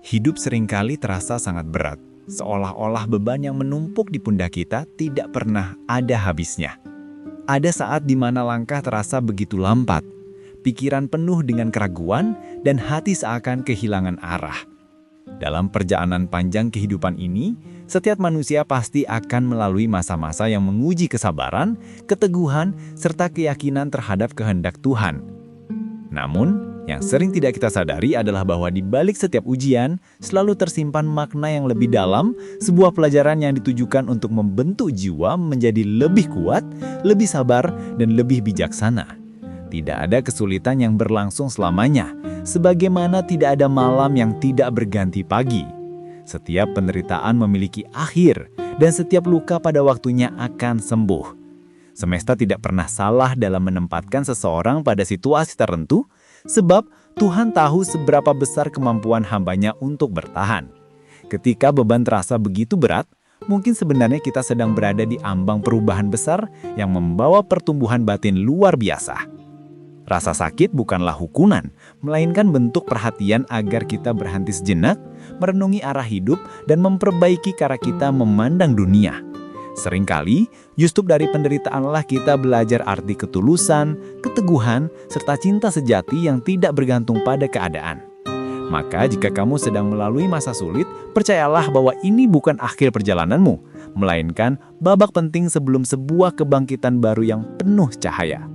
Hidup seringkali terasa sangat berat, seolah-olah beban yang menumpuk di pundak kita tidak pernah ada habisnya. Ada saat di mana langkah terasa begitu lambat, pikiran penuh dengan keraguan, dan hati seakan kehilangan arah. Dalam perjalanan panjang kehidupan ini, setiap manusia pasti akan melalui masa-masa yang menguji kesabaran, keteguhan, serta keyakinan terhadap kehendak Tuhan. Namun, yang sering tidak kita sadari adalah bahwa di balik setiap ujian selalu tersimpan makna yang lebih dalam, sebuah pelajaran yang ditujukan untuk membentuk jiwa menjadi lebih kuat, lebih sabar, dan lebih bijaksana. Tidak ada kesulitan yang berlangsung selamanya, sebagaimana tidak ada malam yang tidak berganti pagi. Setiap penderitaan memiliki akhir, dan setiap luka pada waktunya akan sembuh. Semesta tidak pernah salah dalam menempatkan seseorang pada situasi tertentu, sebab Tuhan tahu seberapa besar kemampuan hambanya untuk bertahan. Ketika beban terasa begitu berat, mungkin sebenarnya kita sedang berada di ambang perubahan besar yang membawa pertumbuhan batin luar biasa. Rasa sakit bukanlah hukuman, melainkan bentuk perhatian agar kita berhenti sejenak, merenungi arah hidup, dan memperbaiki cara kita memandang dunia. Seringkali, justru dari penderitaanlah kita belajar arti ketulusan, keteguhan, serta cinta sejati yang tidak bergantung pada keadaan. Maka jika kamu sedang melalui masa sulit, percayalah bahwa ini bukan akhir perjalananmu, melainkan babak penting sebelum sebuah kebangkitan baru yang penuh cahaya.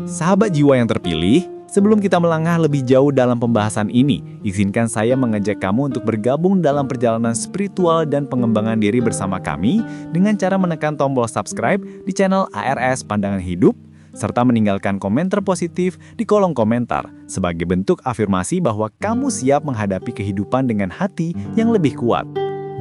Sahabat jiwa yang terpilih, sebelum kita melangkah lebih jauh dalam pembahasan ini, izinkan saya mengajak kamu untuk bergabung dalam perjalanan spiritual dan pengembangan diri bersama kami dengan cara menekan tombol subscribe di channel ARS Pandangan Hidup, serta meninggalkan komentar positif di kolom komentar sebagai bentuk afirmasi bahwa kamu siap menghadapi kehidupan dengan hati yang lebih kuat.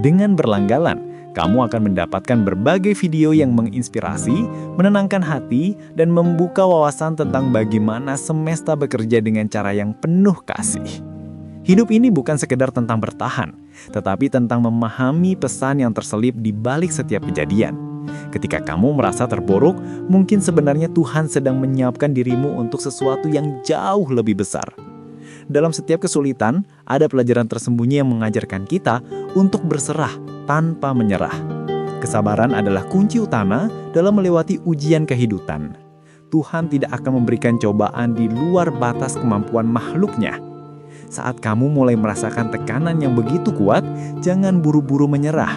Dengan berlangganan, kamu akan mendapatkan berbagai video yang menginspirasi, menenangkan hati, dan membuka wawasan tentang bagaimana semesta bekerja dengan cara yang penuh kasih. Hidup ini bukan sekedar tentang bertahan, tetapi tentang memahami pesan yang terselip di balik setiap kejadian. Ketika kamu merasa terpuruk, mungkin sebenarnya Tuhan sedang menyiapkan dirimu untuk sesuatu yang jauh lebih besar. Dalam setiap kesulitan, ada pelajaran tersembunyi yang mengajarkan kita untuk berserah tanpa menyerah. Kesabaran adalah kunci utama dalam melewati ujian kehidupan. Tuhan tidak akan memberikan cobaan di luar batas kemampuan makhluknya. Saat kamu mulai merasakan tekanan yang begitu kuat, jangan buru-buru menyerah.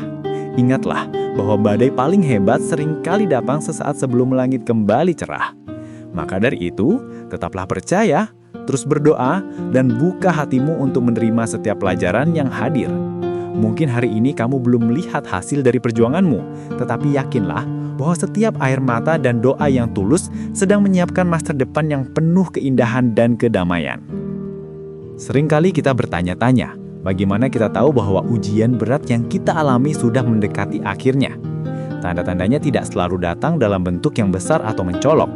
Ingatlah bahwa badai paling hebat seringkali datang sesaat sebelum langit kembali cerah. Maka dari itu, tetaplah percaya, terus berdoa, dan buka hatimu untuk menerima setiap pelajaran yang hadir. Mungkin hari ini kamu belum melihat hasil dari perjuanganmu, tetapi yakinlah bahwa setiap air mata dan doa yang tulus sedang menyiapkan masa depan yang penuh keindahan dan kedamaian. Seringkali kita bertanya-tanya, bagaimana kita tahu bahwa ujian berat yang kita alami sudah mendekati akhirnya? Tanda-tandanya tidak selalu datang dalam bentuk yang besar atau mencolok.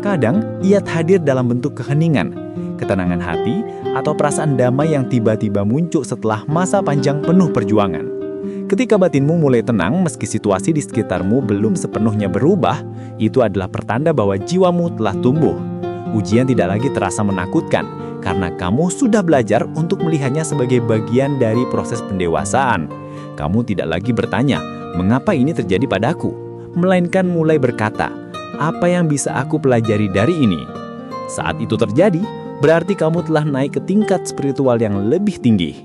Kadang ia hadir dalam bentuk keheningan, ketenangan hati, atau perasaan damai yang tiba-tiba muncul setelah masa panjang penuh perjuangan. Ketika batinmu mulai tenang meski situasi di sekitarmu belum sepenuhnya berubah, itu adalah pertanda bahwa jiwamu telah tumbuh. Ujian tidak lagi terasa menakutkan, karena kamu sudah belajar untuk melihatnya sebagai bagian dari proses pendewasaan. Kamu tidak lagi bertanya, mengapa ini terjadi padaku? Melainkan mulai berkata, apa yang bisa aku pelajari dari ini? Saat itu terjadi, berarti kamu telah naik ke tingkat spiritual yang lebih tinggi.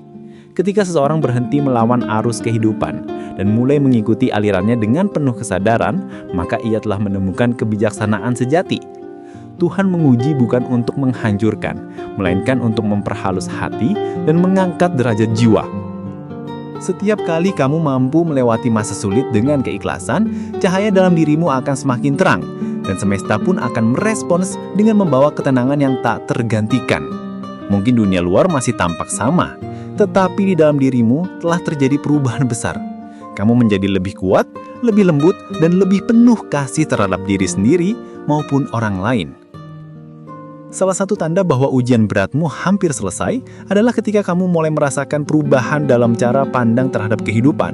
Ketika seseorang berhenti melawan arus kehidupan dan mulai mengikuti alirannya dengan penuh kesadaran, maka ia telah menemukan kebijaksanaan sejati. Tuhan menguji bukan untuk menghancurkan, melainkan untuk memperhalus hati dan mengangkat derajat jiwa. Setiap kali kamu mampu melewati masa sulit dengan keikhlasan, cahaya dalam dirimu akan semakin terang, dan semesta pun akan merespons dengan membawa ketenangan yang tak tergantikan. Mungkin dunia luar masih tampak sama, tetapi di dalam dirimu telah terjadi perubahan besar. Kamu menjadi lebih kuat, lebih lembut, dan lebih penuh kasih terhadap diri sendiri maupun orang lain. Salah satu tanda bahwa ujian beratmu hampir selesai adalah ketika kamu mulai merasakan perubahan dalam cara pandang terhadap kehidupan.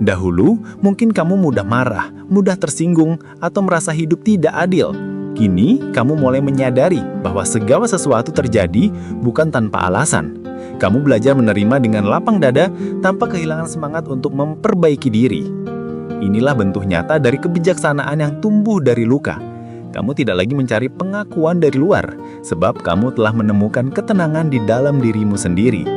Dahulu, mungkin kamu mudah marah, mudah tersinggung, atau merasa hidup tidak adil. Kini, kamu mulai menyadari bahwa segala sesuatu terjadi bukan tanpa alasan. Kamu belajar menerima dengan lapang dada tanpa kehilangan semangat untuk memperbaiki diri. Inilah bentuk nyata dari kebijaksanaan yang tumbuh dari luka. Kamu tidak lagi mencari pengakuan dari luar, sebab kamu telah menemukan ketenangan di dalam dirimu sendiri.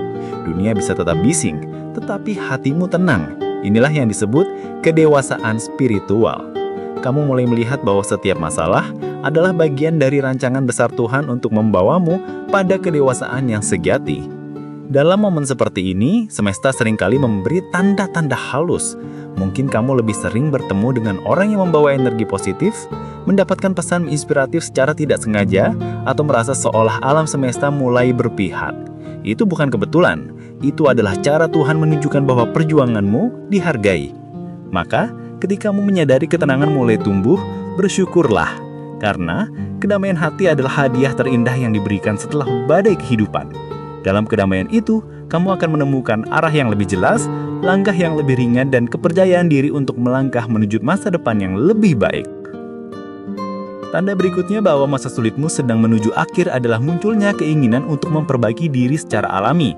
Dunia bisa tetap bising, tetapi hatimu tenang. Inilah yang disebut kedewasaan spiritual. Kamu mulai melihat bahwa setiap masalah adalah bagian dari rancangan besar Tuhan untuk membawamu pada kedewasaan yang sejati. Dalam momen seperti ini, semesta seringkali memberi tanda-tanda halus. Mungkin kamu lebih sering bertemu dengan orang yang membawa energi positif, mendapatkan pesan inspiratif secara tidak sengaja, atau merasa seolah alam semesta mulai berpihak. Itu bukan kebetulan, itu adalah cara Tuhan menunjukkan bahwa perjuanganmu dihargai. Maka, ketika kamu menyadari ketenangan mulai tumbuh, bersyukurlah. Karena kedamaian hati adalah hadiah terindah yang diberikan setelah badai kehidupan. Dalam kedamaian itu, kamu akan menemukan arah yang lebih jelas, langkah yang lebih ringan, dan kepercayaan diri untuk melangkah menuju masa depan yang lebih baik. Tanda berikutnya bahwa masa sulitmu sedang menuju akhir adalah munculnya keinginan untuk memperbaiki diri secara alami.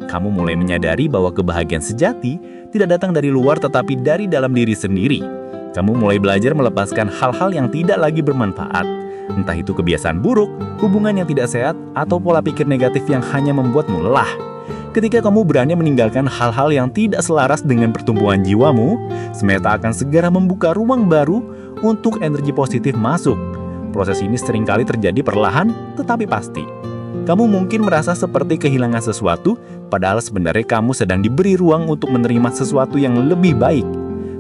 Kamu mulai menyadari bahwa kebahagiaan sejati tidak datang dari luar tetapi dari dalam diri sendiri. Kamu mulai belajar melepaskan hal-hal yang tidak lagi bermanfaat. Entah itu kebiasaan buruk, hubungan yang tidak sehat, atau pola pikir negatif yang hanya membuatmu lelah. Ketika kamu berani meninggalkan hal-hal yang tidak selaras dengan pertumbuhan jiwamu, semesta akan segera membuka ruang baru untuk energi positif masuk. Proses ini seringkali terjadi perlahan, tetapi pasti. Kamu mungkin merasa seperti kehilangan sesuatu, padahal sebenarnya kamu sedang diberi ruang untuk menerima sesuatu yang lebih baik.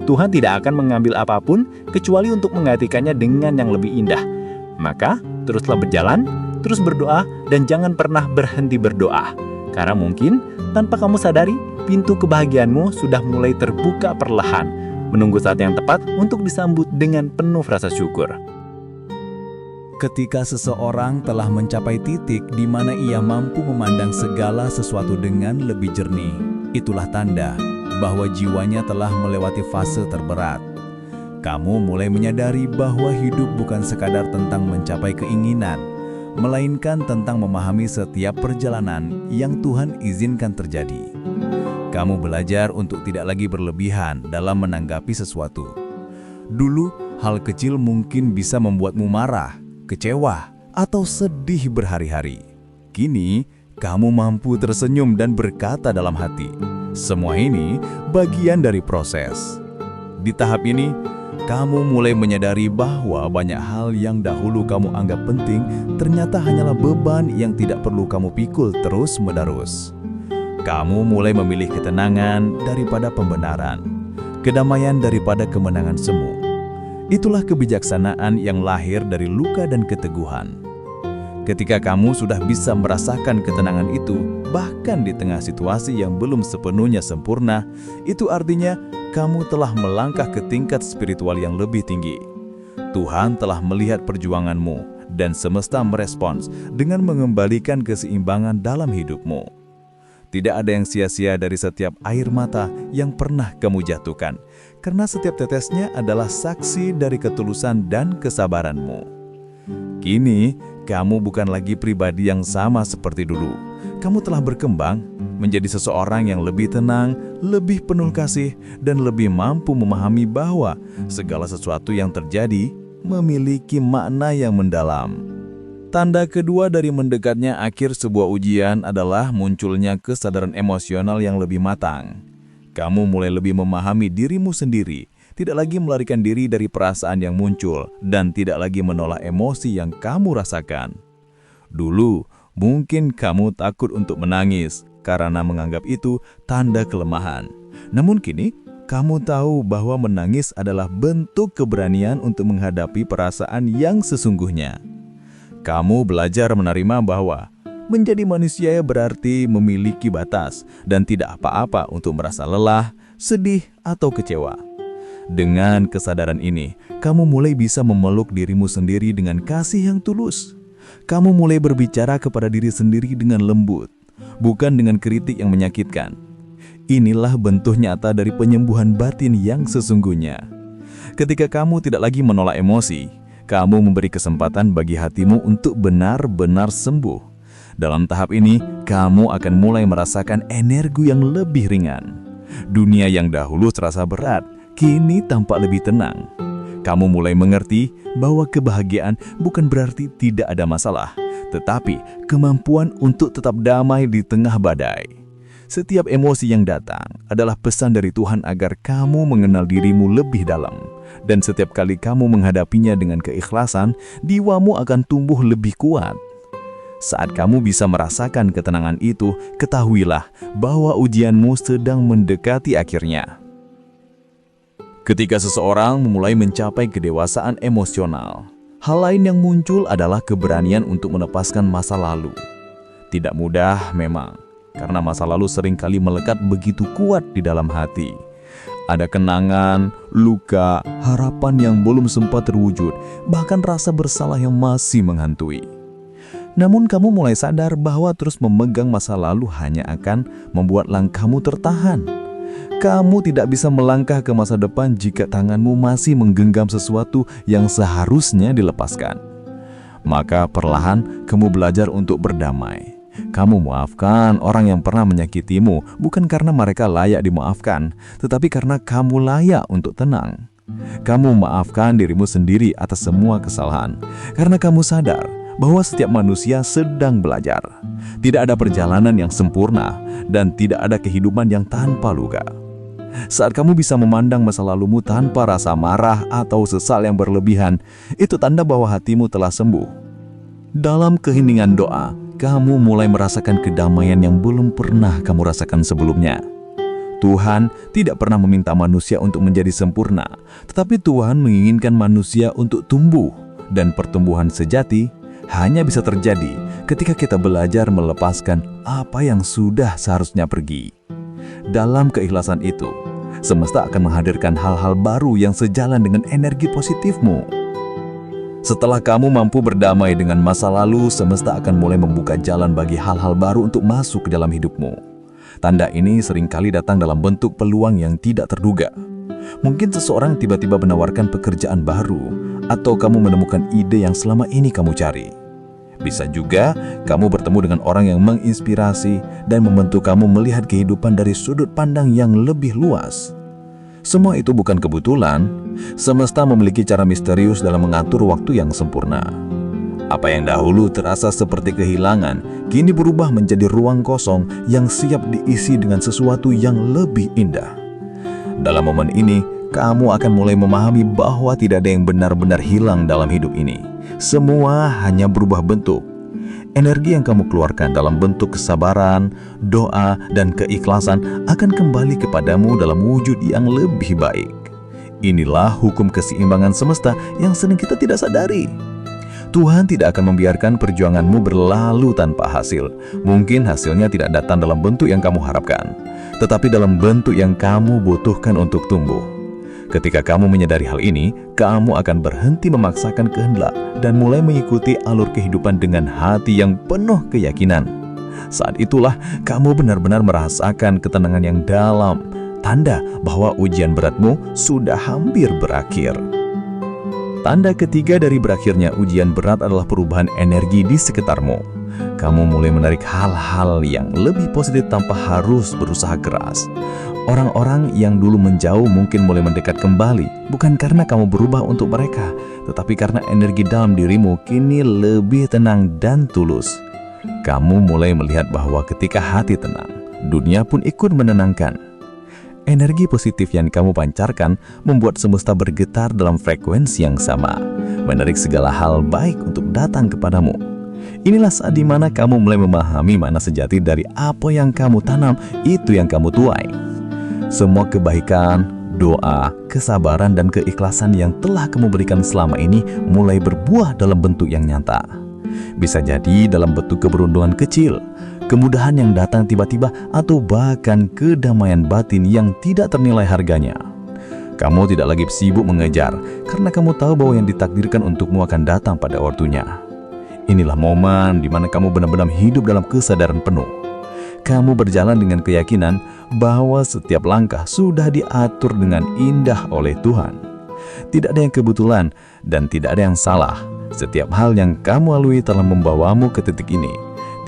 Tuhan tidak akan mengambil apapun, kecuali untuk menggantikannya dengan yang lebih indah. Maka, teruslah berjalan, terus berdoa, dan jangan pernah berhenti berdoa. Karena mungkin, tanpa kamu sadari, pintu kebahagiaanmu sudah mulai terbuka perlahan, menunggu saat yang tepat untuk disambut dengan penuh rasa syukur. Ketika seseorang telah mencapai titik di mana ia mampu memandang segala sesuatu dengan lebih jernih, itulah tanda bahwa jiwanya telah melewati fase terberat. Kamu mulai menyadari bahwa hidup bukan sekadar tentang mencapai keinginan, melainkan tentang memahami setiap perjalanan yang Tuhan izinkan terjadi. Kamu belajar untuk tidak lagi berlebihan dalam menanggapi sesuatu. Dulu, hal kecil mungkin bisa membuatmu marah, kecewa, atau sedih berhari-hari. Kini, kamu mampu tersenyum dan berkata dalam hati, semua ini bagian dari proses. Di tahap ini, kamu mulai menyadari bahwa banyak hal yang dahulu kamu anggap penting ternyata hanyalah beban yang tidak perlu kamu pikul terus-menerus. Kamu mulai memilih ketenangan daripada pembenaran, kedamaian daripada kemenangan semu. Itulah kebijaksanaan yang lahir dari luka dan keteguhan. Ketika kamu sudah bisa merasakan ketenangan itu, bahkan di tengah situasi yang belum sepenuhnya sempurna, itu artinya kamu telah melangkah ke tingkat spiritual yang lebih tinggi. Tuhan telah melihat perjuanganmu, dan semesta merespons dengan mengembalikan keseimbangan dalam hidupmu. Tidak ada yang sia-sia dari setiap air mata yang pernah kamu jatuhkan, karena setiap tetesnya adalah saksi dari ketulusan dan kesabaranmu. Kini, kamu bukan lagi pribadi yang sama seperti dulu. Kamu telah berkembang menjadi seseorang yang lebih tenang, lebih penuh kasih, dan lebih mampu memahami bahwa segala sesuatu yang terjadi memiliki makna yang mendalam. Tanda kedua dari mendekatnya akhir sebuah ujian adalah munculnya kesadaran emosional yang lebih matang. Kamu mulai lebih memahami dirimu sendiri, tidak lagi melarikan diri dari perasaan yang muncul, dan tidak lagi menolak emosi yang kamu rasakan. Dulu, mungkin kamu takut untuk menangis, karena menganggap itu tanda kelemahan. Namun kini, kamu tahu bahwa menangis adalah bentuk keberanian untuk menghadapi perasaan yang sesungguhnya. Kamu belajar menerima bahwa menjadi manusia berarti memiliki batas dan tidak apa-apa untuk merasa lelah, sedih, atau kecewa. Dengan kesadaran ini, kamu mulai bisa memeluk dirimu sendiri dengan kasih yang tulus. Kamu mulai berbicara kepada diri sendiri dengan lembut, bukan dengan kritik yang menyakitkan. Inilah bentuk nyata dari penyembuhan batin yang sesungguhnya. Ketika kamu tidak lagi menolak emosi, kamu memberi kesempatan bagi hatimu untuk benar-benar sembuh. Dalam tahap ini, kamu akan mulai merasakan energi yang lebih ringan. Dunia yang dahulu terasa berat, kini tampak lebih tenang. Kamu mulai mengerti bahwa kebahagiaan bukan berarti tidak ada masalah, tetapi kemampuan untuk tetap damai di tengah badai. Setiap emosi yang datang adalah pesan dari Tuhan agar kamu mengenal dirimu lebih dalam. Dan setiap kali kamu menghadapinya dengan keikhlasan, jiwamu akan tumbuh lebih kuat. Saat kamu bisa merasakan ketenangan itu, ketahuilah bahwa ujianmu sedang mendekati akhirnya. Ketika seseorang memulai mencapai kedewasaan emosional, hal lain yang muncul adalah keberanian untuk melepaskan masa lalu. Tidak mudah memang, karena masa lalu seringkali melekat begitu kuat di dalam hati. Ada kenangan, luka, harapan yang belum sempat terwujud, bahkan rasa bersalah yang masih menghantui. Namun kamu mulai sadar bahwa terus memegang masa lalu hanya akan membuat langkahmu tertahan. Kamu tidak bisa melangkah ke masa depan jika tanganmu masih menggenggam sesuatu yang seharusnya dilepaskan. Maka perlahan kamu belajar untuk berdamai. Kamu maafkan orang yang pernah menyakitimu bukan karena mereka layak dimaafkan, tetapi karena kamu layak untuk tenang. Kamu maafkan dirimu sendiri atas semua kesalahan, karena kamu sadar bahwa setiap manusia sedang belajar. Tidak ada perjalanan yang sempurna, dan tidak ada kehidupan yang tanpa luka. Saat kamu bisa memandang masa lalumu tanpa rasa marah atau sesal yang berlebihan, itu tanda bahwa hatimu telah sembuh. Dalam keheningan doa, kamu mulai merasakan kedamaian yang belum pernah kamu rasakan sebelumnya. Tuhan tidak pernah meminta manusia untuk menjadi sempurna, tetapi Tuhan menginginkan manusia untuk tumbuh, dan pertumbuhan sejati hanya bisa terjadi ketika kita belajar melepaskan apa yang sudah seharusnya pergi. Dalam keikhlasan itu, semesta akan menghadirkan hal-hal baru yang sejalan dengan energi positifmu. Setelah kamu mampu berdamai dengan masa lalu, semesta akan mulai membuka jalan bagi hal-hal baru untuk masuk ke dalam hidupmu. Tanda ini seringkali datang dalam bentuk peluang yang tidak terduga. Mungkin seseorang tiba-tiba menawarkan pekerjaan baru, atau kamu menemukan ide yang selama ini kamu cari. Bisa juga kamu bertemu dengan orang yang menginspirasi dan membantu kamu melihat kehidupan dari sudut pandang yang lebih luas. Semua itu bukan kebetulan. Semesta memiliki cara misterius dalam mengatur waktu yang sempurna. Apa yang dahulu terasa seperti kehilangan, kini berubah menjadi ruang kosong yang siap diisi dengan sesuatu yang lebih indah. Dalam momen ini, kamu akan mulai memahami bahwa tidak ada yang benar-benar hilang dalam hidup ini. Semua hanya berubah bentuk. Energi yang kamu keluarkan dalam bentuk kesabaran, doa, dan keikhlasan akan kembali kepadamu dalam wujud yang lebih baik. Inilah hukum keseimbangan semesta yang sering kita tidak sadari. Tuhan tidak akan membiarkan perjuanganmu berlalu tanpa hasil. Mungkin hasilnya tidak datang dalam bentuk yang kamu harapkan, tetapi dalam bentuk yang kamu butuhkan untuk tumbuh. Ketika kamu menyadari hal ini, kamu akan berhenti memaksakan kehendak dan mulai mengikuti alur kehidupan dengan hati yang penuh keyakinan. Saat itulah kamu benar-benar merasakan ketenangan yang dalam, tanda bahwa ujian beratmu sudah hampir berakhir. Tanda ketiga dari berakhirnya ujian berat adalah perubahan energi di sekitarmu. Kamu mulai menarik hal-hal yang lebih positif tanpa harus berusaha keras. Orang-orang yang dulu menjauh mungkin mulai mendekat kembali, bukan karena kamu berubah untuk mereka, tetapi karena energi dalam dirimu kini lebih tenang dan tulus. Kamu mulai melihat bahwa ketika hati tenang, dunia pun ikut menenangkan. Energi positif yang kamu pancarkan membuat semesta bergetar dalam frekuensi yang sama, menarik segala hal baik untuk datang kepadamu. Inilah saat dimana kamu mulai memahami mana sejati dari apa yang kamu tanam, itu yang kamu tuai. Semua kebaikan, doa, kesabaran, dan keikhlasan yang telah kamu berikan selama ini mulai berbuah dalam bentuk yang nyata. Bisa jadi dalam bentuk keberuntungan kecil, kemudahan yang datang tiba-tiba, atau bahkan kedamaian batin yang tidak ternilai harganya. Kamu tidak lagi sibuk mengejar, karena kamu tahu bahwa yang ditakdirkan untukmu akan datang pada waktunya. Inilah momen di mana kamu benar-benar hidup dalam kesadaran penuh. Kamu berjalan dengan keyakinan bahwa setiap langkah sudah diatur dengan indah oleh Tuhan. Tidak ada yang kebetulan dan tidak ada yang salah. Setiap hal yang kamu lalui telah membawamu ke titik ini.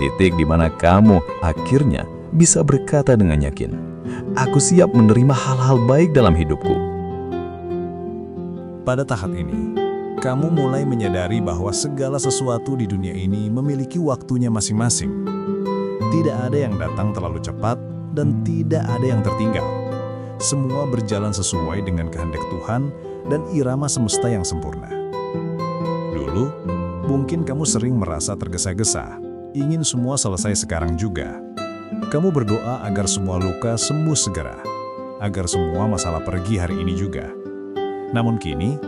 titik di mana kamu akhirnya bisa berkata dengan yakin, "Aku siap menerima hal-hal baik dalam hidupku." Pada tahap ini, kamu mulai menyadari bahwa segala sesuatu di dunia ini memiliki waktunya masing-masing. Tidak ada yang datang terlalu cepat dan tidak ada yang tertinggal. Semua berjalan sesuai dengan kehendak Tuhan dan irama semesta yang sempurna. Dulu, mungkin kamu sering merasa tergesa-gesa, ingin semua selesai sekarang juga. Kamu berdoa agar semua luka sembuh segera, agar semua masalah pergi hari ini juga. Namun kini,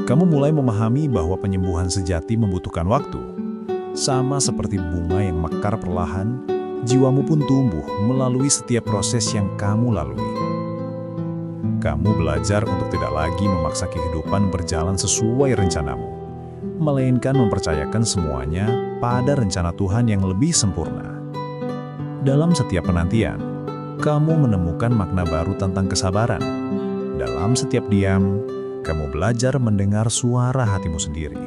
kamu mulai memahami bahwa penyembuhan sejati membutuhkan waktu. Sama seperti bunga yang mekar perlahan, jiwamu pun tumbuh melalui setiap proses yang kamu lalui. Kamu belajar untuk tidak lagi memaksa kehidupan berjalan sesuai rencanamu, melainkan mempercayakan semuanya pada rencana Tuhan yang lebih sempurna. Dalam setiap penantian, kamu menemukan makna baru tentang kesabaran. Dalam setiap diam, kamu belajar mendengar suara hatimu sendiri.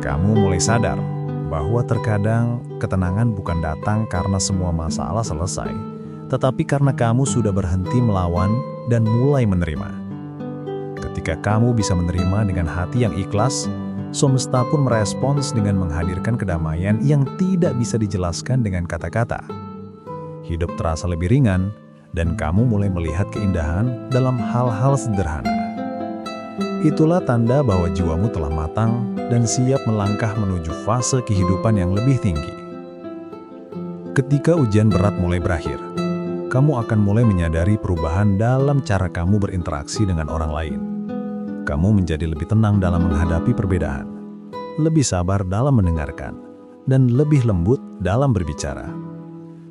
Kamu mulai sadar bahwa terkadang ketenangan bukan datang karena semua masalah selesai, tetapi karena kamu sudah berhenti melawan dan mulai menerima. Ketika kamu bisa menerima dengan hati yang ikhlas, semesta pun merespons dengan menghadirkan kedamaian yang tidak bisa dijelaskan dengan kata-kata. Hidup terasa lebih ringan, dan kamu mulai melihat keindahan dalam hal-hal sederhana. Itulah tanda bahwa jiwamu telah matang dan siap melangkah menuju fase kehidupan yang lebih tinggi. Ketika ujian berat mulai berakhir, kamu akan mulai menyadari perubahan dalam cara kamu berinteraksi dengan orang lain. Kamu menjadi lebih tenang dalam menghadapi perbedaan, lebih sabar dalam mendengarkan, dan lebih lembut dalam berbicara.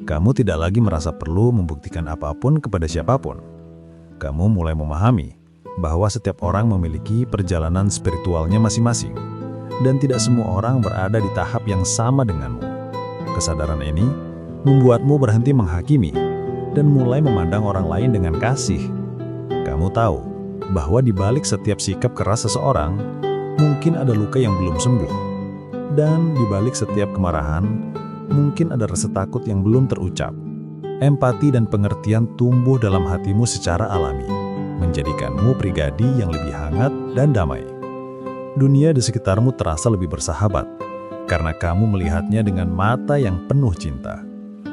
Kamu tidak lagi merasa perlu membuktikan apapun kepada siapapun. Kamu mulai memahami bahwa setiap orang memiliki perjalanan spiritualnya masing-masing, dan tidak semua orang berada di tahap yang sama denganmu. Kesadaran ini membuatmu berhenti menghakimi dan mulai memandang orang lain dengan kasih. Kamu tahu bahwa di balik setiap sikap keras seseorang, mungkin ada luka yang belum sembuh. Dan di balik setiap kemarahan, mungkin ada rasa takut yang belum terucap. Empati dan pengertian tumbuh dalam hatimu secara alami, menjadikanmu pribadi yang lebih hangat dan damai. Dunia di sekitarmu terasa lebih bersahabat, karena kamu melihatnya dengan mata yang penuh cinta,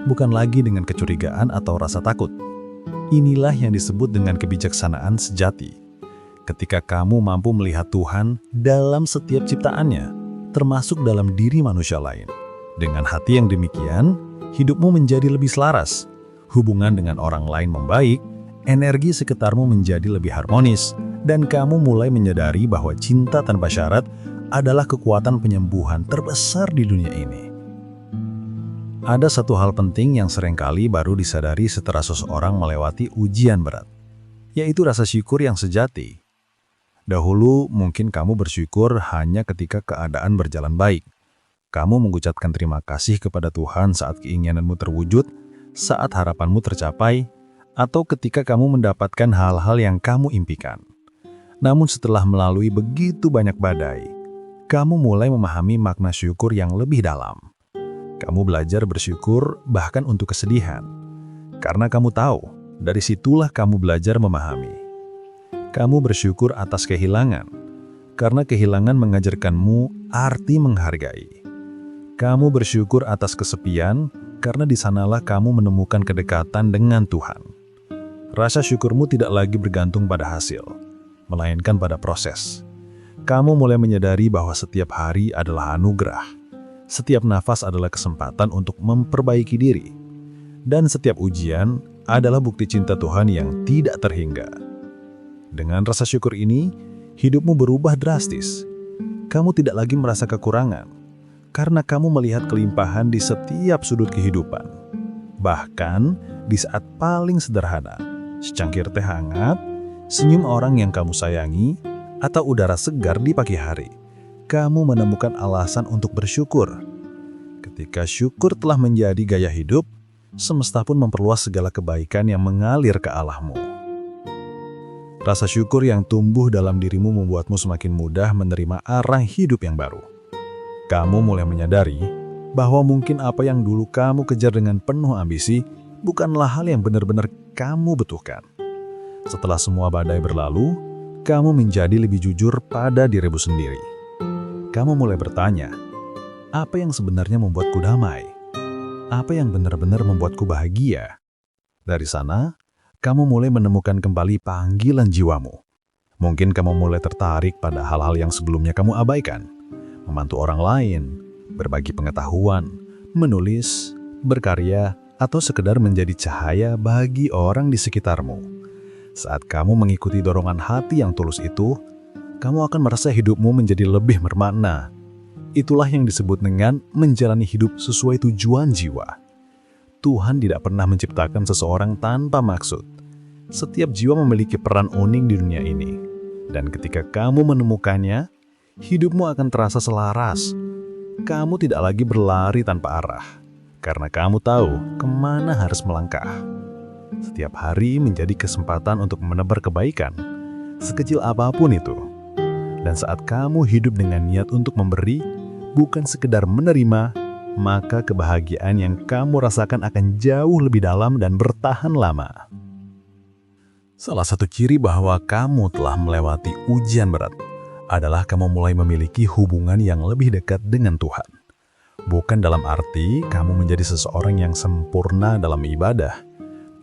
bukan lagi dengan kecurigaan atau rasa takut. Inilah yang disebut dengan kebijaksanaan sejati. Ketika kamu mampu melihat Tuhan dalam setiap ciptaannya, termasuk dalam diri manusia lain. Dengan hati yang demikian, hidupmu menjadi lebih selaras, hubungan dengan orang lain membaik, energi sekitarmu menjadi lebih harmonis, dan kamu mulai menyadari bahwa cinta tanpa syarat adalah kekuatan penyembuhan terbesar di dunia ini. Ada satu hal penting yang seringkali baru disadari setelah seseorang melewati ujian berat, yaitu rasa syukur yang sejati. Dahulu mungkin kamu bersyukur hanya ketika keadaan berjalan baik. Kamu mengucapkan terima kasih kepada Tuhan saat keinginanmu terwujud, saat harapanmu tercapai, atau ketika kamu mendapatkan hal-hal yang kamu impikan. Namun setelah melalui begitu banyak badai, kamu mulai memahami makna syukur yang lebih dalam. Kamu belajar bersyukur bahkan untuk kesedihan, karena kamu tahu, dari situlah kamu belajar memahami. Kamu bersyukur atas kehilangan, karena kehilangan mengajarkanmu arti menghargai. Kamu bersyukur atas kesepian, karena di sanalah kamu menemukan kedekatan dengan Tuhan. Rasa syukurmu tidak lagi bergantung pada hasil, melainkan pada proses. Kamu mulai menyadari bahwa setiap hari adalah anugerah, setiap nafas adalah kesempatan untuk memperbaiki diri, dan setiap ujian adalah bukti cinta Tuhan yang tidak terhingga. Dengan rasa syukur ini, hidupmu berubah drastis. Kamu tidak lagi merasa kekurangan, karena kamu melihat kelimpahan di setiap sudut kehidupan. Bahkan di saat paling sederhana, secangkir teh hangat, senyum orang yang kamu sayangi, atau udara segar di pagi hari, kamu menemukan alasan untuk bersyukur. Ketika syukur telah menjadi gaya hidup, semesta pun memperluas segala kebaikan yang mengalir ke Allahmu. Rasa syukur yang tumbuh dalam dirimu membuatmu semakin mudah menerima arah hidup yang baru. Kamu mulai menyadari bahwa mungkin apa yang dulu kamu kejar dengan penuh ambisi bukanlah hal yang benar-benar kamu butuhkan. Setelah semua badai berlalu, kamu menjadi lebih jujur pada dirimu sendiri. Kamu mulai bertanya, apa yang sebenarnya membuatku damai? Apa yang benar-benar membuatku bahagia? Dari sana, kamu mulai menemukan kembali panggilan jiwamu. Mungkin kamu mulai tertarik pada hal-hal yang sebelumnya kamu abaikan. Membantu orang lain, berbagi pengetahuan, menulis, berkarya, atau sekedar menjadi cahaya bagi orang di sekitarmu. Saat kamu mengikuti dorongan hati yang tulus itu, kamu akan merasa hidupmu menjadi lebih bermakna. Itulah yang disebut dengan menjalani hidup sesuai tujuan jiwa. Tuhan tidak pernah menciptakan seseorang tanpa maksud. Setiap jiwa memiliki peran unik di dunia ini. Dan ketika kamu menemukannya, hidupmu akan terasa selaras. Kamu tidak lagi berlari tanpa arah, karena kamu tahu kemana harus melangkah. Setiap hari menjadi kesempatan untuk menebar kebaikan, sekecil apapun itu. Dan saat kamu hidup dengan niat untuk memberi, bukan sekedar menerima, maka kebahagiaan yang kamu rasakan akan jauh lebih dalam dan bertahan lama. Salah satu ciri bahwa kamu telah melewati ujian berat adalah kamu mulai memiliki hubungan yang lebih dekat dengan Tuhan. Bukan dalam arti kamu menjadi seseorang yang sempurna dalam ibadah,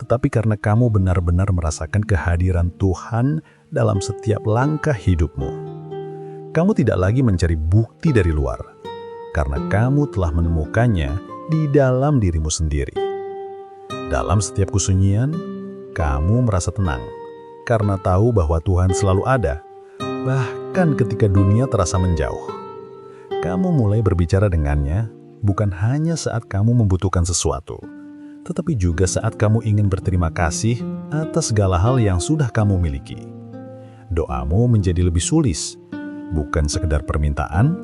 tetapi karena kamu benar-benar merasakan kehadiran Tuhan dalam setiap langkah hidupmu. Kamu tidak lagi mencari bukti dari luar, karena kamu telah menemukannya di dalam dirimu sendiri. Dalam setiap kesunyian, kamu merasa tenang, karena tahu bahwa Tuhan selalu ada, bahkan ketika dunia terasa menjauh. Kamu mulai berbicara dengannya, bukan hanya saat kamu membutuhkan sesuatu, tetapi juga saat kamu ingin berterima kasih atas segala hal yang sudah kamu miliki. Doamu menjadi lebih sulis, bukan sekedar permintaan,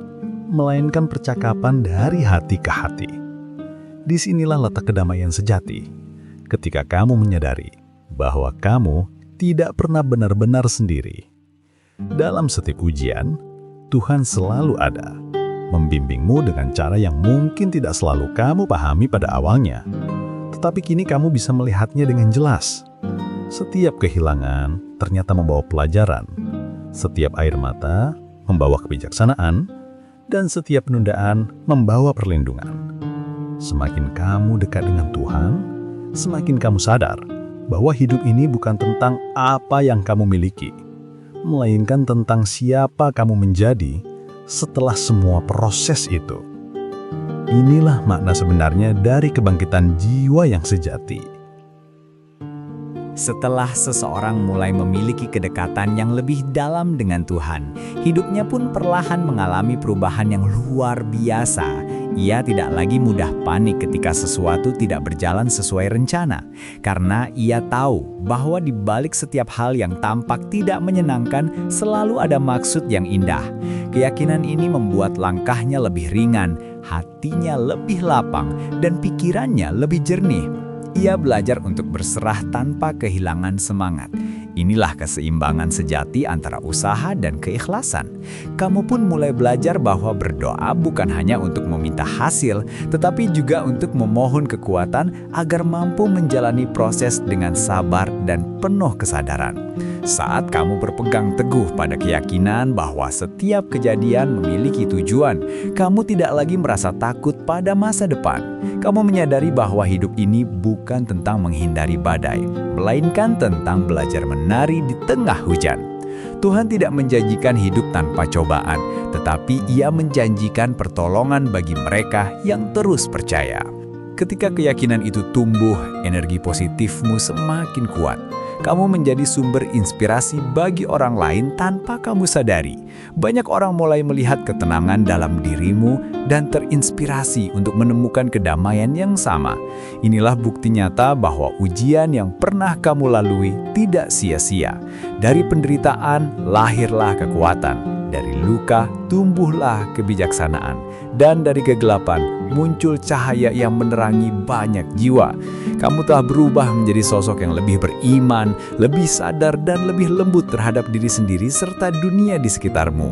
melainkan percakapan dari hati ke hati. Disinilah letak kedamaian sejati, ketika kamu menyadari bahwa kamu tidak pernah benar-benar sendiri. Dalam setiap ujian, Tuhan selalu ada, membimbingmu dengan cara yang mungkin tidak selalu kamu pahami pada awalnya. Tetapi kini kamu bisa melihatnya dengan jelas. Setiap kehilangan ternyata membawa pelajaran. Setiap air mata membawa kebijaksanaan, dan setiap penundaan membawa perlindungan. Semakin kamu dekat dengan Tuhan, semakin kamu sadar bahwa hidup ini bukan tentang apa yang kamu miliki, melainkan tentang siapa kamu menjadi setelah semua proses itu. Inilah makna sebenarnya dari kebangkitan jiwa yang sejati. Setelah seseorang mulai memiliki kedekatan yang lebih dalam dengan Tuhan, hidupnya pun perlahan mengalami perubahan yang luar biasa. Ia tidak lagi mudah panik ketika sesuatu tidak berjalan sesuai rencana, karena ia tahu bahwa di balik setiap hal yang tampak tidak menyenangkan selalu ada maksud yang indah. Keyakinan ini membuat langkahnya lebih ringan, hatinya lebih lapang, dan pikirannya lebih jernih. Ia belajar untuk berserah tanpa kehilangan semangat. Inilah keseimbangan sejati antara usaha dan keikhlasan. Kamu pun mulai belajar bahwa berdoa bukan hanya untuk meminta hasil, tetapi juga untuk memohon kekuatan agar mampu menjalani proses dengan sabar dan penuh kesadaran. Saat kamu berpegang teguh pada keyakinan bahwa setiap kejadian memiliki tujuan, kamu tidak lagi merasa takut pada masa depan. Kamu menyadari bahwa hidup ini bukan tentang menghindari badai, melainkan tentang belajar menari di tengah hujan. Tuhan tidak menjanjikan hidup tanpa cobaan, tetapi Ia menjanjikan pertolongan bagi mereka yang terus percaya. Ketika keyakinan itu tumbuh, energi positifmu semakin kuat. Kamu menjadi sumber inspirasi bagi orang lain tanpa kamu sadari. Banyak orang mulai melihat ketenangan dalam dirimu dan terinspirasi untuk menemukan kedamaian yang sama. Inilah bukti nyata bahwa ujian yang pernah kamu lalui tidak sia-sia. Dari penderitaan lahirlah kekuatan, dari luka tumbuhlah kebijaksanaan, dan dari kegelapan muncul cahaya yang menerangi banyak jiwa. Kamu telah berubah menjadi sosok yang lebih beriman, lebih sadar, dan lebih lembut terhadap diri sendiri serta dunia di sekitarmu.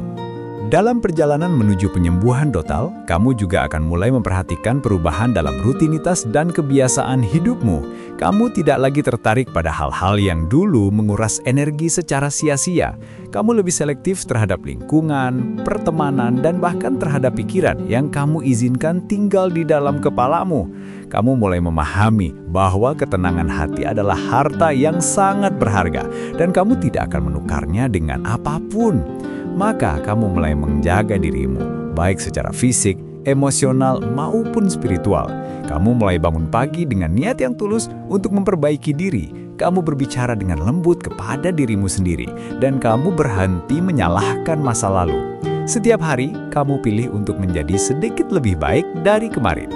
Dalam perjalanan menuju penyembuhan total, kamu juga akan mulai memperhatikan perubahan dalam rutinitas dan kebiasaan hidupmu. Kamu tidak lagi tertarik pada hal-hal yang dulu menguras energi secara sia-sia. Kamu lebih selektif terhadap lingkungan, pertemanan, dan bahkan terhadap pikiran yang kamu izinkan tinggal di dalam kepalamu. Kamu mulai memahami bahwa ketenangan hati adalah harta yang sangat berharga, dan kamu tidak akan menukarnya dengan apapun. Maka kamu mulai menjaga dirimu, baik secara fisik, emosional, maupun spiritual. Kamu mulai bangun pagi dengan niat yang tulus untuk memperbaiki diri. Kamu berbicara dengan lembut kepada dirimu sendiri, dan kamu berhenti menyalahkan masa lalu. Setiap hari, kamu pilih untuk menjadi sedikit lebih baik dari kemarin.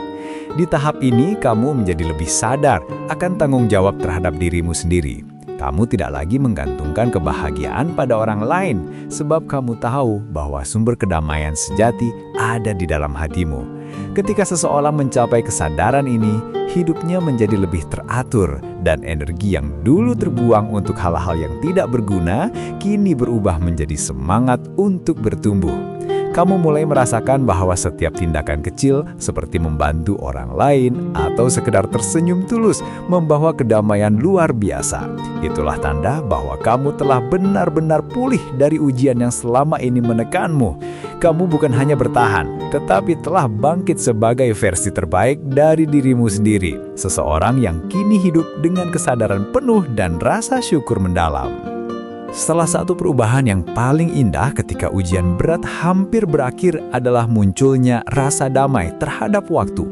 Di tahap ini, kamu menjadi lebih sadar akan tanggung jawab terhadap dirimu sendiri. Kamu tidak lagi menggantungkan kebahagiaan pada orang lain, sebab kamu tahu bahwa sumber kedamaian sejati ada di dalam hatimu. Ketika seseorang mencapai kesadaran ini, hidupnya menjadi lebih teratur, dan energi yang dulu terbuang untuk hal-hal yang tidak berguna, kini berubah menjadi semangat untuk bertumbuh. Kamu mulai merasakan bahwa setiap tindakan kecil seperti membantu orang lain atau sekedar tersenyum tulus membawa kedamaian luar biasa. Itulah tanda bahwa kamu telah benar-benar pulih dari ujian yang selama ini menekanmu. Kamu bukan hanya bertahan, tetapi telah bangkit sebagai versi terbaik dari dirimu sendiri. Seseorang yang kini hidup dengan kesadaran penuh dan rasa syukur mendalam. Salah satu perubahan yang paling indah ketika ujian berat hampir berakhir adalah munculnya rasa damai terhadap waktu.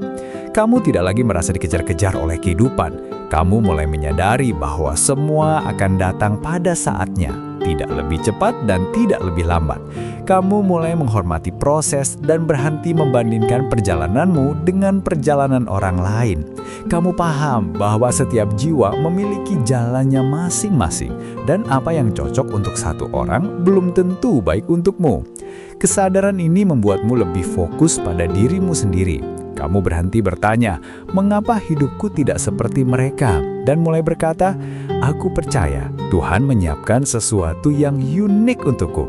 Kamu tidak lagi merasa dikejar-kejar oleh kehidupan. Kamu mulai menyadari bahwa semua akan datang pada saatnya, tidak lebih cepat dan tidak lebih lambat. Kamu mulai menghormati proses dan berhenti membandingkan perjalananmu dengan perjalanan orang lain. Kamu paham bahwa setiap jiwa memiliki jalannya masing-masing, dan apa yang cocok untuk satu orang belum tentu baik untukmu. Kesadaran ini membuatmu lebih fokus pada dirimu sendiri. Kamu berhenti bertanya, mengapa hidupku tidak seperti mereka? Dan mulai berkata, aku percaya Tuhan menyiapkan sesuatu yang unik untukku.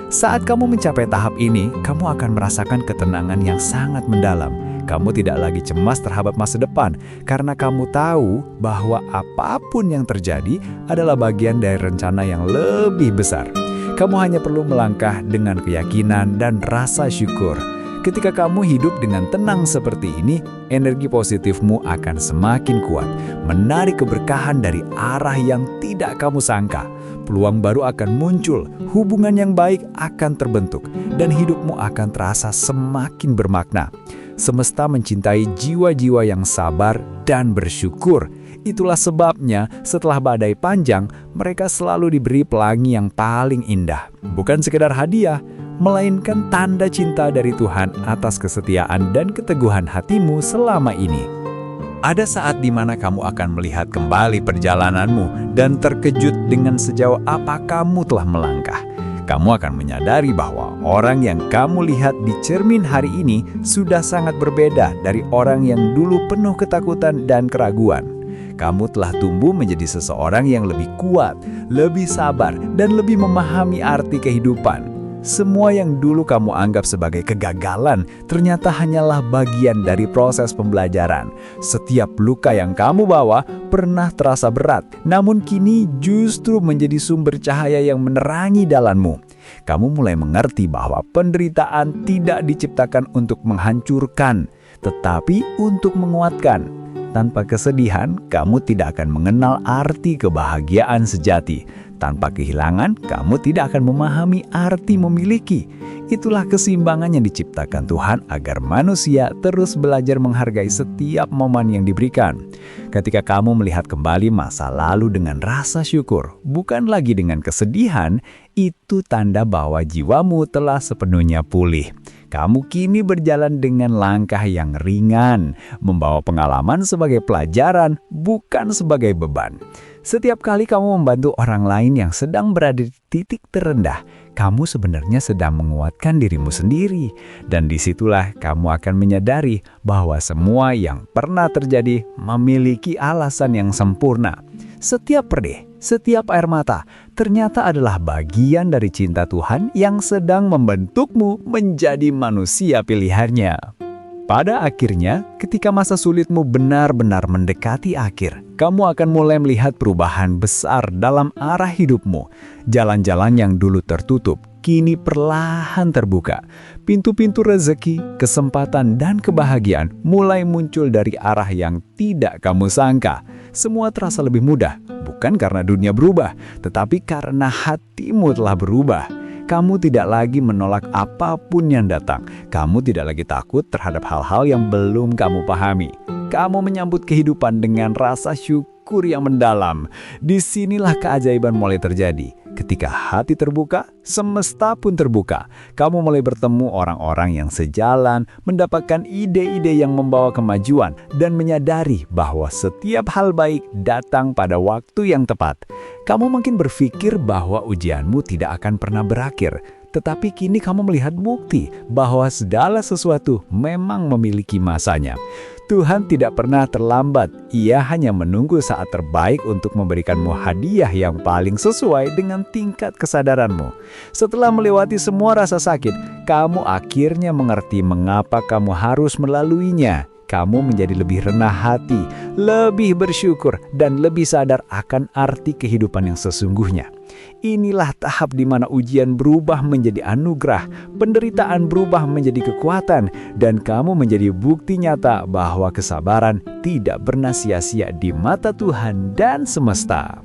Saat kamu mencapai tahap ini, kamu akan merasakan ketenangan yang sangat mendalam. Kamu tidak lagi cemas terhadap masa depan, karena kamu tahu bahwa apapun yang terjadi adalah bagian dari rencana yang lebih besar. Kamu hanya perlu melangkah dengan keyakinan dan rasa syukur. Ketika kamu hidup dengan tenang seperti ini, energi positifmu akan semakin kuat, menarik keberkahan dari arah yang tidak kamu sangka. Peluang baru akan muncul, hubungan yang baik akan terbentuk, dan hidupmu akan terasa semakin bermakna. Semesta mencintai jiwa-jiwa yang sabar dan bersyukur. Itulah sebabnya setelah badai panjang, mereka selalu diberi pelangi yang paling indah. Bukan sekedar hadiah, melainkan tanda cinta dari Tuhan atas kesetiaan dan keteguhan hatimu selama ini. Ada saat di mana kamu akan melihat kembali perjalananmu dan terkejut dengan sejauh apa kamu telah melangkah. Kamu akan menyadari bahwa orang yang kamu lihat di cermin hari ini sudah sangat berbeda dari orang yang dulu penuh ketakutan dan keraguan. Kamu telah tumbuh menjadi seseorang yang lebih kuat, lebih sabar, dan lebih memahami arti kehidupan. Semua yang dulu kamu anggap sebagai kegagalan ternyata hanyalah bagian dari proses pembelajaran. Setiap luka yang kamu bawa pernah terasa berat, namun kini justru menjadi sumber cahaya yang menerangi jalanmu. Kamu mulai mengerti bahwa penderitaan tidak diciptakan untuk menghancurkan, tetapi untuk menguatkan. Tanpa kesedihan, kamu tidak akan mengenal arti kebahagiaan sejati. Tanpa kehilangan, kamu tidak akan memahami arti memiliki. Itulah keseimbangan yang diciptakan Tuhan agar manusia terus belajar menghargai setiap momen yang diberikan. Ketika kamu melihat kembali masa lalu dengan rasa syukur, bukan lagi dengan kesedihan, itu tanda bahwa jiwamu telah sepenuhnya pulih. Kamu kini berjalan dengan langkah yang ringan, membawa pengalaman sebagai pelajaran, bukan sebagai beban. Setiap kali kamu membantu orang lain yang sedang berada di titik terendah, kamu sebenarnya sedang menguatkan dirimu sendiri. Dan disitulah kamu akan menyadari bahwa semua yang pernah terjadi memiliki alasan yang sempurna. Setiap pedih, setiap air mata, ternyata adalah bagian dari cinta Tuhan yang sedang membentukmu menjadi manusia pilihannya. Pada akhirnya, ketika masa sulitmu benar-benar mendekati akhir, kamu akan mulai melihat perubahan besar dalam arah hidupmu. Jalan-jalan yang dulu tertutup, kini perlahan terbuka. Pintu-pintu rezeki, kesempatan, dan kebahagiaan mulai muncul dari arah yang tidak kamu sangka. Semua terasa lebih mudah, bukan karena dunia berubah, tetapi karena hatimu telah berubah. Kamu tidak lagi menolak apapun yang datang. Kamu tidak lagi takut terhadap hal-hal yang belum kamu pahami. Kamu menyambut kehidupan dengan rasa syukur yang mendalam. Disinilah keajaiban mulai terjadi. Ketika hati terbuka, semesta pun terbuka. Kamu mulai bertemu orang-orang yang sejalan, mendapatkan ide-ide yang membawa kemajuan, dan menyadari bahwa setiap hal baik datang pada waktu yang tepat. Kamu mungkin berpikir bahwa ujianmu tidak akan pernah berakhir, tetapi kini kamu melihat bukti bahwa segala sesuatu memang memiliki masanya. Tuhan tidak pernah terlambat, Ia hanya menunggu saat terbaik untuk memberikanmu hadiah yang paling sesuai dengan tingkat kesadaranmu. Setelah melewati semua rasa sakit, kamu akhirnya mengerti mengapa kamu harus melaluinya. Kamu menjadi lebih rendah hati, lebih bersyukur, dan lebih sadar akan arti kehidupan yang sesungguhnya. Inilah tahap di mana ujian berubah menjadi anugerah, penderitaan berubah menjadi kekuatan, dan kamu menjadi bukti nyata bahwa kesabaran tidak pernah sia-sia di mata Tuhan dan semesta.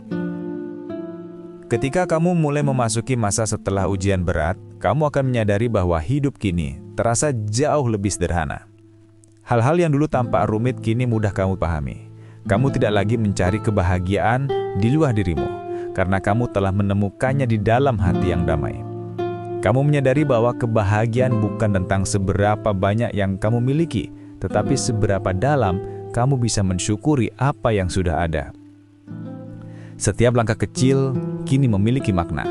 Ketika kamu mulai memasuki masa setelah ujian berat, kamu akan menyadari bahwa hidup kini terasa jauh lebih sederhana. Hal-hal yang dulu tampak rumit kini mudah kamu pahami. Kamu tidak lagi mencari kebahagiaan di luar dirimu, karena kamu telah menemukannya di dalam hati yang damai. Kamu menyadari bahwa kebahagiaan bukan tentang seberapa banyak yang kamu miliki, tetapi seberapa dalam kamu bisa mensyukuri apa yang sudah ada. Setiap langkah kecil kini memiliki makna.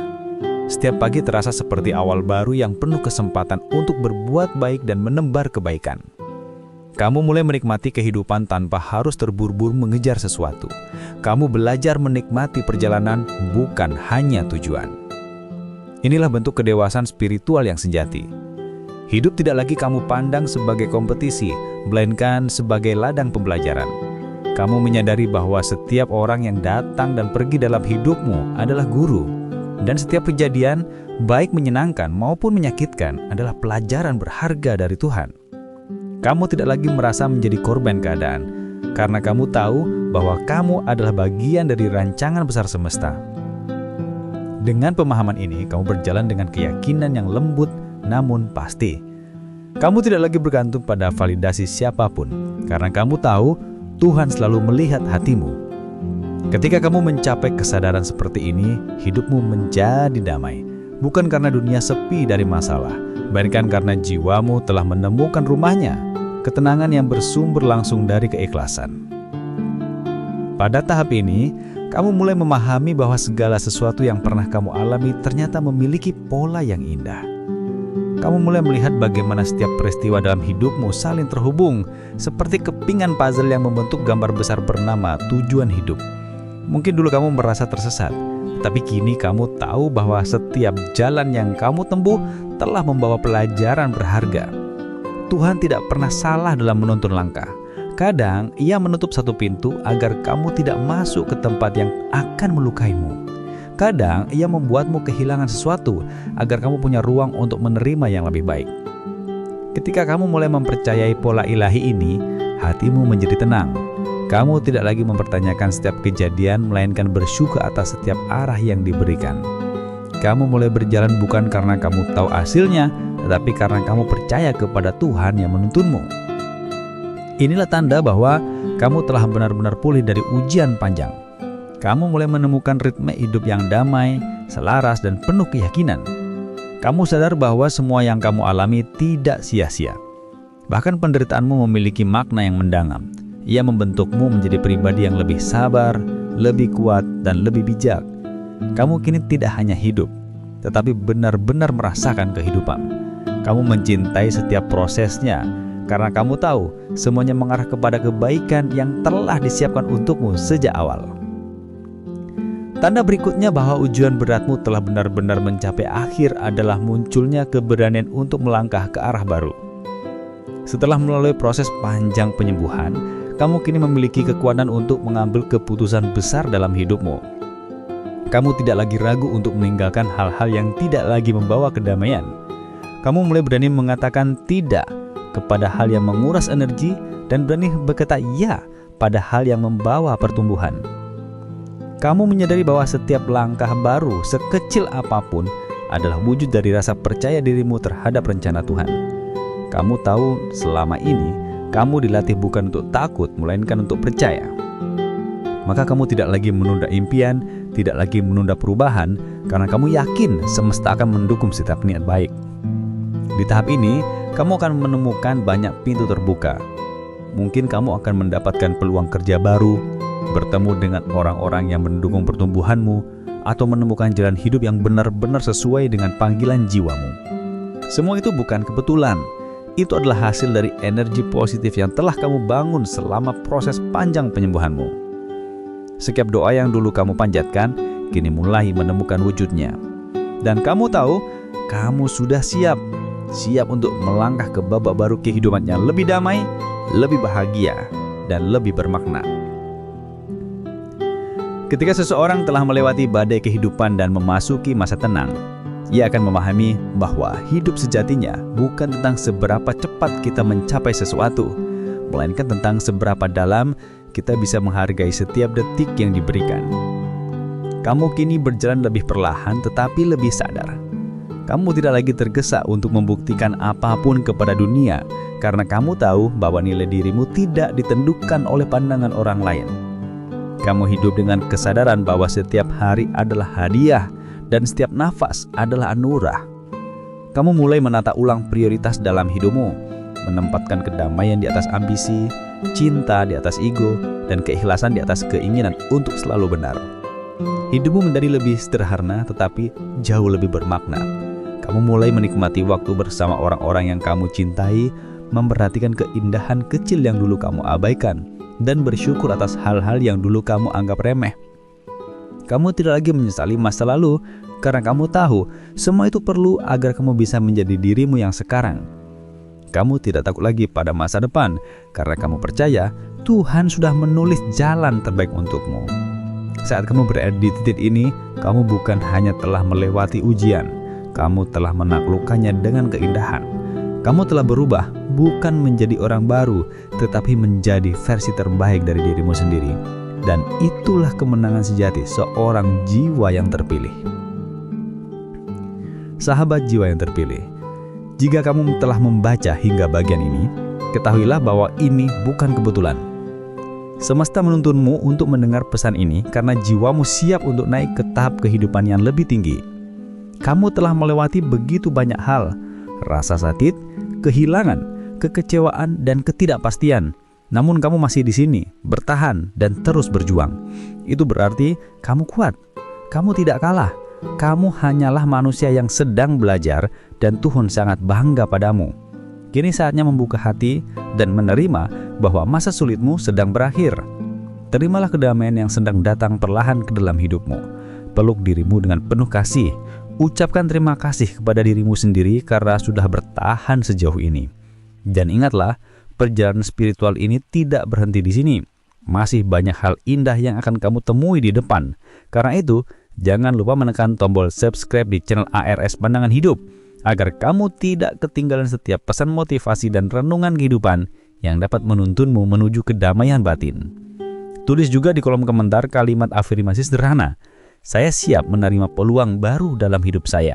Setiap pagi terasa seperti awal baru yang penuh kesempatan untuk berbuat baik dan menebar kebaikan. Kamu mulai menikmati kehidupan tanpa harus terburu-buru mengejar sesuatu. Kamu belajar menikmati perjalanan, bukan hanya tujuan. Inilah bentuk kedewasaan spiritual yang sejati. Hidup tidak lagi kamu pandang sebagai kompetisi, melainkan sebagai ladang pembelajaran. Kamu menyadari bahwa setiap orang yang datang dan pergi dalam hidupmu adalah guru. Dan setiap kejadian, baik menyenangkan maupun menyakitkan, adalah pelajaran berharga dari Tuhan. Kamu tidak lagi merasa menjadi korban keadaan, karena kamu tahu bahwa kamu adalah bagian dari rancangan besar semesta. Dengan pemahaman ini, kamu berjalan dengan keyakinan yang lembut namun pasti. Kamu tidak lagi bergantung pada validasi siapapun, karena kamu tahu Tuhan selalu melihat hatimu. Ketika kamu mencapai kesadaran seperti ini, hidupmu menjadi damai. Bukan karena dunia sepi dari masalah, melainkan karena jiwamu telah menemukan rumahnya, ketenangan yang bersumber langsung dari keikhlasan. Pada tahap ini, kamu mulai memahami bahwa segala sesuatu yang pernah kamu alami ternyata memiliki pola yang indah. Kamu mulai melihat bagaimana setiap peristiwa dalam hidupmu saling terhubung, seperti kepingan puzzle yang membentuk gambar besar bernama tujuan hidup. Mungkin dulu kamu merasa tersesat, tapi kini kamu tahu bahwa setiap jalan yang kamu tempuh telah membawa pelajaran berharga. Tuhan tidak pernah salah dalam menuntun langkah. Kadang Ia menutup satu pintu agar kamu tidak masuk ke tempat yang akan melukaimu. Kadang Ia membuatmu kehilangan sesuatu agar kamu punya ruang untuk menerima yang lebih baik. Ketika kamu mulai mempercayai pola ilahi ini, hatimu menjadi tenang. Kamu tidak lagi mempertanyakan setiap kejadian, melainkan bersyukur atas setiap arah yang diberikan. Kamu mulai berjalan bukan karena kamu tahu hasilnya, tetapi karena kamu percaya kepada Tuhan yang menuntunmu. Inilah tanda bahwa kamu telah benar-benar pulih dari ujian panjang. Kamu mulai menemukan ritme hidup yang damai, selaras, dan penuh keyakinan. Kamu sadar bahwa semua yang kamu alami tidak sia-sia. Bahkan penderitaanmu memiliki makna yang mendalam. Ia membentukmu menjadi pribadi yang lebih sabar, lebih kuat, dan lebih bijak. Kamu kini tidak hanya hidup, tetapi benar-benar merasakan kehidupan. Kamu mencintai setiap prosesnya, karena kamu tahu semuanya mengarah kepada kebaikan yang telah disiapkan untukmu sejak awal. Tanda berikutnya bahwa ujian beratmu telah benar-benar mencapai akhir adalah munculnya keberanian untuk melangkah ke arah baru. Setelah melalui proses panjang penyembuhan, kamu kini memiliki kekuatan untuk mengambil keputusan besar dalam hidupmu. Kamu tidak lagi ragu untuk meninggalkan hal-hal yang tidak lagi membawa kedamaian. Kamu mulai berani mengatakan tidak kepada hal yang menguras energi dan berani berkata ya pada hal yang membawa pertumbuhan. Kamu menyadari bahwa setiap langkah baru, sekecil apapun, adalah wujud dari rasa percaya dirimu terhadap rencana Tuhan. Kamu tahu selama ini, kamu dilatih bukan untuk takut, melainkan untuk percaya. Maka kamu tidak lagi menunda impian, tidak lagi menunda perubahan, karena kamu yakin semesta akan mendukung setiap niat baik. Di tahap ini, kamu akan menemukan banyak pintu terbuka. Mungkin kamu akan mendapatkan peluang kerja baru, bertemu dengan orang-orang yang mendukung pertumbuhanmu, atau menemukan jalan hidup yang benar-benar sesuai dengan panggilan jiwamu. Semua itu bukan kebetulan. Itu adalah hasil dari energi positif yang telah kamu bangun selama proses panjang penyembuhanmu. Setiap doa yang dulu kamu panjatkan, kini mulai menemukan wujudnya. Dan kamu tahu, kamu sudah siap untuk melangkah ke babak baru kehidupan yang lebih damai, lebih bahagia, dan lebih bermakna. Ketika seseorang telah melewati badai kehidupan dan memasuki masa tenang, ia akan memahami bahwa hidup sejatinya bukan tentang seberapa cepat kita mencapai sesuatu, melainkan tentang seberapa dalam kita bisa menghargai setiap detik yang diberikan. Kamu kini berjalan lebih perlahan tetapi lebih sadar. Kamu tidak lagi tergesa untuk membuktikan apapun kepada dunia, karena kamu tahu bahwa nilai dirimu tidak ditentukan oleh pandangan orang lain. Kamu hidup dengan kesadaran bahwa setiap hari adalah hadiah dan setiap nafas adalah anugerah. Kamu mulai menata ulang prioritas dalam hidupmu, menempatkan kedamaian di atas ambisi, cinta di atas ego, dan keikhlasan di atas keinginan untuk selalu benar. Hidupmu menjadi lebih sederhana tetapi jauh lebih bermakna. Kamu mulai menikmati waktu bersama orang-orang yang kamu cintai, memperhatikan keindahan kecil yang dulu kamu abaikan, dan bersyukur atas hal-hal yang dulu kamu anggap remeh. Kamu tidak lagi menyesali masa lalu karena kamu tahu semua itu perlu agar kamu bisa menjadi dirimu yang sekarang. Kamu tidak takut lagi pada masa depan karena kamu percaya Tuhan sudah menulis jalan terbaik untukmu. Saat kamu berada di titik ini, kamu bukan hanya telah melewati ujian, kamu telah menaklukkannya dengan keindahan. Kamu telah berubah bukan menjadi orang baru, tetapi menjadi versi terbaik dari dirimu sendiri. Dan itulah kemenangan sejati seorang jiwa yang terpilih. Sahabat jiwa yang terpilih, jika kamu telah membaca hingga bagian ini, ketahuilah bahwa ini bukan kebetulan. Semesta menuntunmu untuk mendengar pesan ini karena jiwamu siap untuk naik ke tahap kehidupan yang lebih tinggi. Kamu telah melewati begitu banyak hal, rasa sakit, kehilangan, kekecewaan, dan ketidakpastian. Namun kamu masih di sini, bertahan, dan terus berjuang. Itu berarti kamu kuat. Kamu tidak kalah. Kamu hanyalah manusia yang sedang belajar dan Tuhan sangat bangga padamu. Kini saatnya membuka hati dan menerima bahwa masa sulitmu sedang berakhir. Terimalah kedamaian yang sedang datang perlahan ke dalam hidupmu. Peluk dirimu dengan penuh kasih. Ucapkan terima kasih kepada dirimu sendiri karena sudah bertahan sejauh ini. Dan ingatlah, perjalanan spiritual ini tidak berhenti di sini. Masih banyak hal indah yang akan kamu temui di depan. Karena itu, jangan lupa menekan tombol subscribe di channel ARS Pandangan Hidup, agar kamu tidak ketinggalan setiap pesan motivasi dan renungan kehidupan yang dapat menuntunmu menuju kedamaian batin. Tulis juga di kolom komentar kalimat afirmasi sederhana. Saya siap menerima peluang baru dalam hidup saya.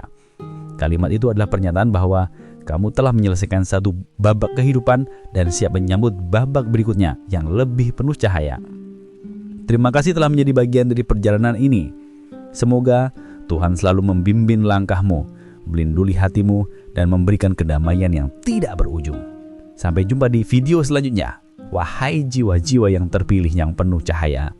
Kalimat itu adalah pernyataan bahwa kamu telah menyelesaikan satu babak kehidupan dan siap menyambut babak berikutnya yang lebih penuh cahaya. Terima kasih telah menjadi bagian dari perjalanan ini. Semoga Tuhan selalu membimbing langkahmu, melindungi hatimu, dan memberikan kedamaian yang tidak berujung. Sampai jumpa di video selanjutnya. Wahai jiwa-jiwa yang terpilih yang penuh cahaya.